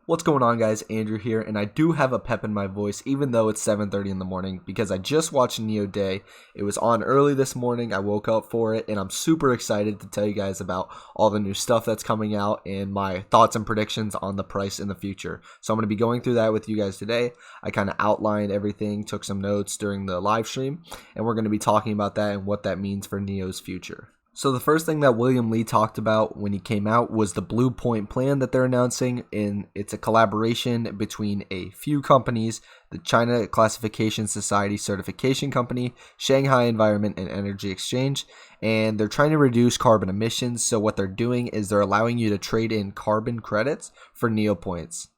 What's going on, guys? Andrew here, and I do have a pep in my voice even though it's 7:30 in the morning because I just watched NIO Day. It was on early this morning. I woke up for it, and I'm super excited to tell you guys about all the new stuff that's coming out and my thoughts and predictions on the price in the future. So I'm going to be going through that with you guys today. I kind of outlined everything, took some notes during the live stream, and we're going to be talking about that and what that means for NIO's future. So the first thing that William Li talked about when he came out was the Blue Point Plan that they're announcing, and it's a collaboration between a few companies, the China Classification Society Certification Company, Shanghai Environment and Energy Exchange, and they're trying to reduce carbon emissions. So what they're doing is they're allowing you to trade in carbon credits for NIO points.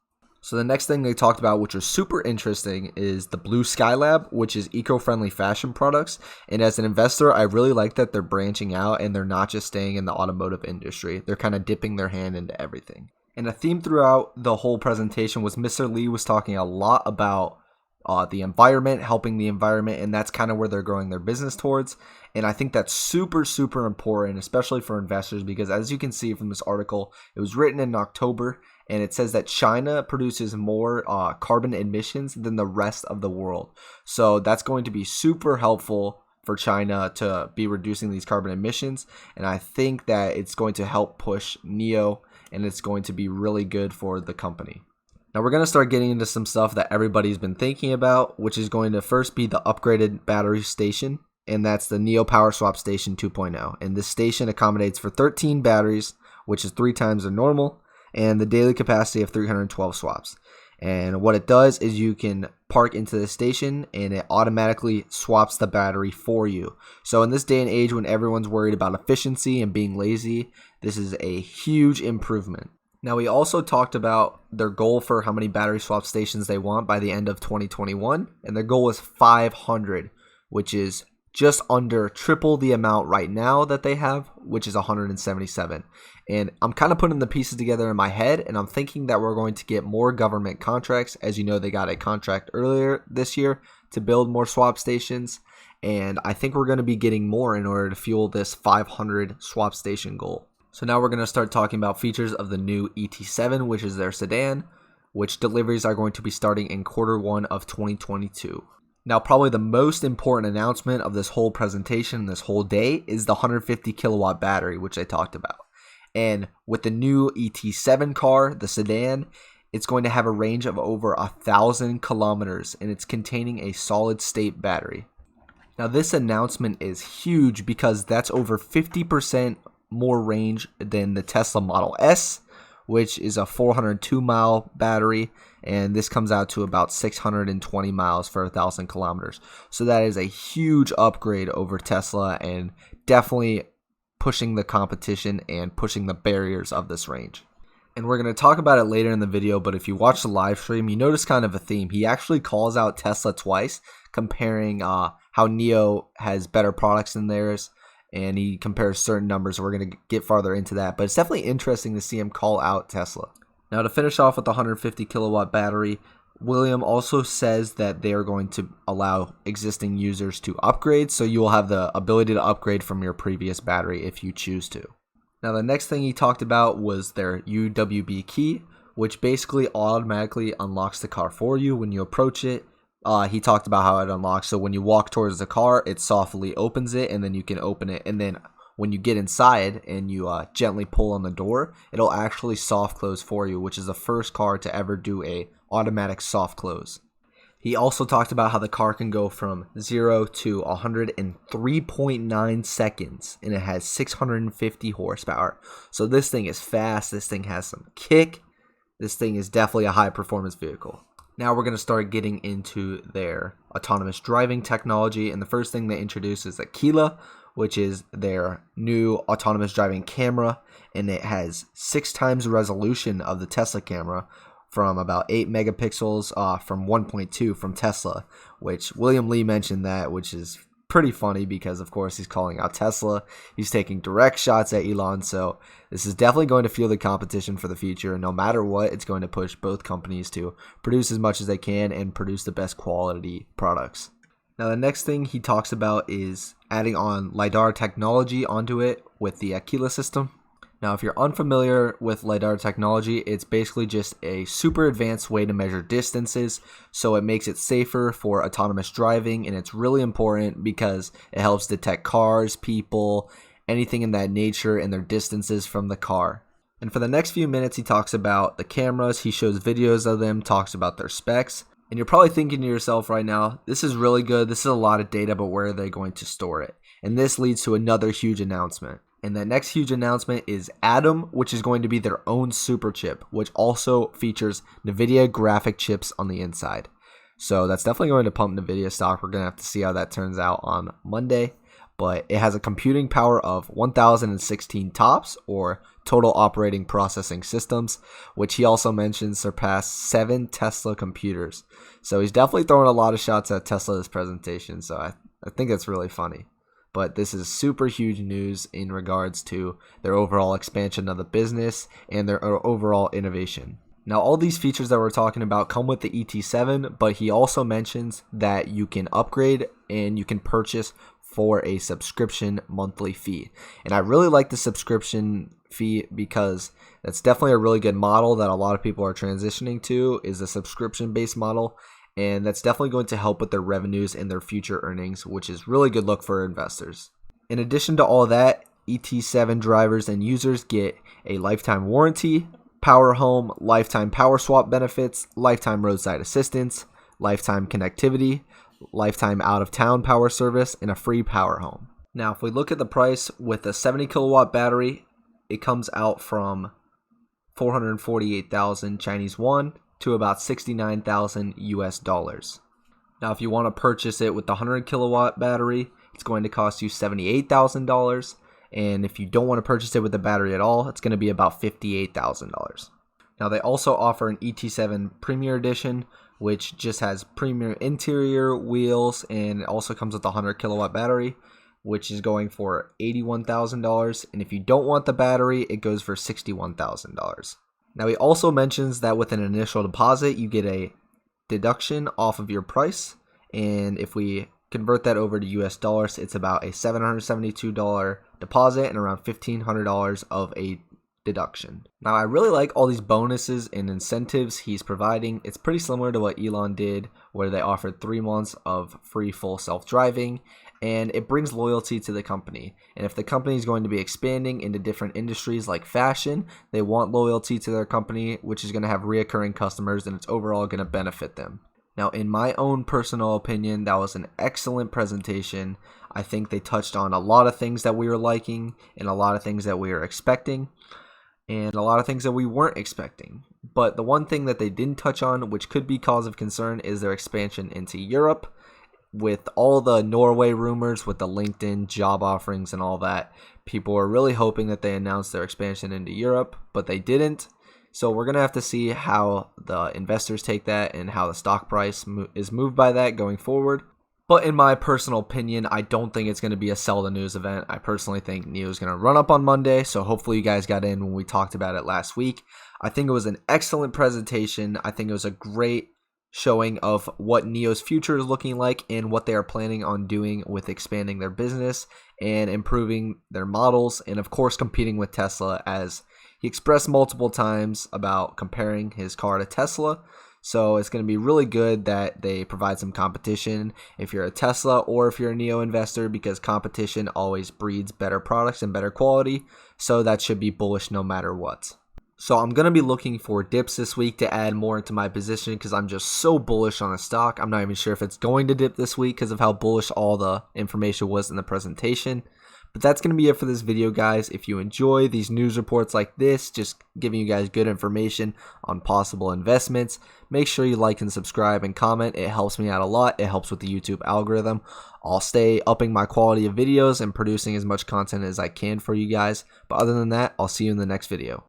So the next thing they talked about, which was super interesting, is the Blue Sky Lab, which is eco-friendly fashion products. And as an investor, I really like that they're branching out and they're not just staying in the automotive industry. They're kind of dipping their hand into everything. And a theme throughout the whole presentation was Mr. Li was talking a lot about the environment, helping the environment, and that's kind of where they're growing their business towards. And I think that's super, super important, especially for investors, because as you can see from this article, it was written in October, and it says that China produces more carbon emissions than the rest of the world. So that's going to be super helpful for China to be reducing these carbon emissions, and I think that it's going to help push NIO, and it's going to be really good for the company. Now we're going to start getting into some stuff that everybody's been thinking about, which is going to first be the upgraded battery station, and that's the NIO Power Swap Station 2.0. And this station accommodates for 13 batteries, which is 3 times the normal, and the daily capacity of 312 swaps. And what it does is you can park into the station and it automatically swaps the battery for you. So in this day and age when everyone's worried about efficiency and being lazy, this is a huge improvement. Now, we also talked about their goal for how many battery swap stations they want by the end of 2021, and their goal is 500, which is just under triple the amount right now that they have, which is 177. And I'm kind of putting the pieces together in my head, and I'm thinking that we're going to get more government contracts. As you know, they got a contract earlier this year to build more swap stations, and I think we're going to be getting more in order to fuel this 500 swap station goal. So now we're going to start talking about features of the new ET7, which is their sedan, which deliveries are going to be starting in Q1 of 2022. Now, probably the most important announcement of this whole presentation, this whole day, is the 150 kilowatt battery, which I talked about. And with the new ET7 car, the sedan, it's going to have a range of over 1,000 kilometers, and it's containing a solid state battery. Now, this announcement is huge because that's over 50% more range than the Tesla Model S, which is a 402-mile battery, and this comes out to about 620 miles for 1,000 kilometers. So that is a huge upgrade over Tesla and definitely pushing the competition and pushing the barriers of this range. And we're going to talk about it later in the video, but if you watch the live stream, you notice kind of a theme. He actually calls out Tesla twice, comparing how NIO has better products than theirs, and he compares certain numbers. We're going to get farther into that, but it's definitely interesting to see him call out Tesla. Now, to finish off with the 150 kilowatt battery, William also says that they are going to allow existing users to upgrade, so you will have the ability to upgrade from your previous battery if you choose to. Now, the next thing he talked about was their UWB key, which basically automatically unlocks the car for you when you approach it. He talked about how it unlocks, so when you walk towards the car, it softly opens it, and then you can open it, and then when you get inside and you gently pull on the door, it'll actually soft close for you, which is the first car to ever do a automatic soft close. He also talked about how the car can go from 0 to 100 in 3.9 seconds, and it has 650 horsepower. So this thing is fast, this thing has some kick, this thing is definitely a high performance vehicle. Now we're going to start getting into their autonomous driving technology, and the first thing they introduce is Aquila, which is their new autonomous driving camera, and it has 6 times the resolution of the Tesla camera, from about 8 megapixels from 1.2 from Tesla, which William Li mentioned that, which is pretty funny because, of course, he's calling out Tesla. He's taking direct shots at Elon, so this is definitely going to fuel the competition for the future. And no matter what, it's going to push both companies to produce as much as they can and produce the best quality products. Now, the next thing he talks about is adding on LiDAR technology onto it with the Aquila system. Now, if you're unfamiliar with LiDAR technology, it's basically just a super advanced way to measure distances, so it makes it safer for autonomous driving, and it's really important because it helps detect cars, people, anything in that nature, and their distances from the car. And for the next few minutes, he talks about the cameras, he shows videos of them, talks about their specs, and you're probably thinking to yourself right now, this is really good, this is a lot of data, but where are they going to store it? And this leads to another huge announcement. And the next huge announcement is Atom, which is going to be their own super chip, which also features Nvidia graphic chips on the inside. So that's definitely going to pump Nvidia stock. We're going to have to see how that turns out on Monday. But it has a computing power of 1016 TOPS, or total operating processing systems, which he also mentions surpassed 7 Tesla computers. So he's definitely throwing a lot of shots at Tesla this presentation. So I think that's really funny. But this is super huge news in regards to their overall expansion of the business and their overall innovation. Now, all these features that we're talking about come with the ET7, but he also mentions that you can upgrade and you can purchase for a subscription monthly fee. And I really like the subscription fee because that's definitely a really good model that a lot of people are transitioning to, is a subscription-based model. And that's definitely going to help with their revenues and their future earnings, which is really good look for investors. In addition to all that, ET7 drivers and users get a lifetime warranty, power home, lifetime power swap benefits, lifetime roadside assistance, lifetime connectivity, lifetime out-of-town power service, and a free power home. Now, if we look at the price with a 70 kilowatt battery, it comes out from 448,000 Chinese yuan to about 69,000 US dollars. Now, if you want to purchase it with the 100 kilowatt battery, it's going to cost you $78,000. And if you don't want to purchase it with the battery at all, it's going to be about $58,000. Now, they also offer an ET7 Premier Edition, which just has premier interior, wheels, and it also comes with a 100 kilowatt battery, which is going for $81,000. And if you don't want the battery, it goes for $61,000. Now, he also mentions that with an initial deposit, you get a deduction off of your price. And if we convert that over to US dollars, it's about a $772 deposit and around $1,500 of a deduction. Now, I really like all these bonuses and incentives he's providing. It's pretty similar to what Elon did, where they offered 3 months of free full self-driving, and it brings loyalty to the company. And if the company is going to be expanding into different industries like fashion, they want loyalty to their company, which is going to have reoccurring customers, and it's overall going to benefit them. Now, in my own personal opinion, that was an excellent presentation. I think they touched on a lot of things that we were liking and a lot of things that we were expecting and a lot of things that we weren't expecting. But the one thing that they didn't touch on, which could be cause of concern, is their expansion into Europe. With all the Norway rumors, with the LinkedIn job offerings and all that, people were really hoping that they announced their expansion into Europe, but they didn't. So we're going to have to see how the investors take that and how the stock price is moved by that going forward. But in my personal opinion, I don't think it's going to be a sell the news event. I personally think NIO is going to run up on Monday, so hopefully you guys got in when we talked about it last week. I think it was an excellent presentation. I think it was a great showing of what NIO's future is looking like and what they are planning on doing with expanding their business and improving their models, and of course competing with Tesla, as he expressed multiple times about comparing his car to Tesla. So it's going to be really good that they provide some competition if you're a Tesla or if you're a NIO investor, because competition always breeds better products and better quality. So that should be bullish no matter what. So I'm going to be looking for dips this week to add more into my position because I'm just so bullish on the stock. I'm not even sure if it's going to dip this week because of how bullish all the information was in the presentation. But that's going to be it for this video, guys. If you enjoy these news reports like this, just giving you guys good information on possible investments, make sure you like and subscribe and comment. It helps me out a lot. It helps with the YouTube algorithm. I'll stay upping my quality of videos and producing as much content as I can for you guys. But other than that, I'll see you in the next video.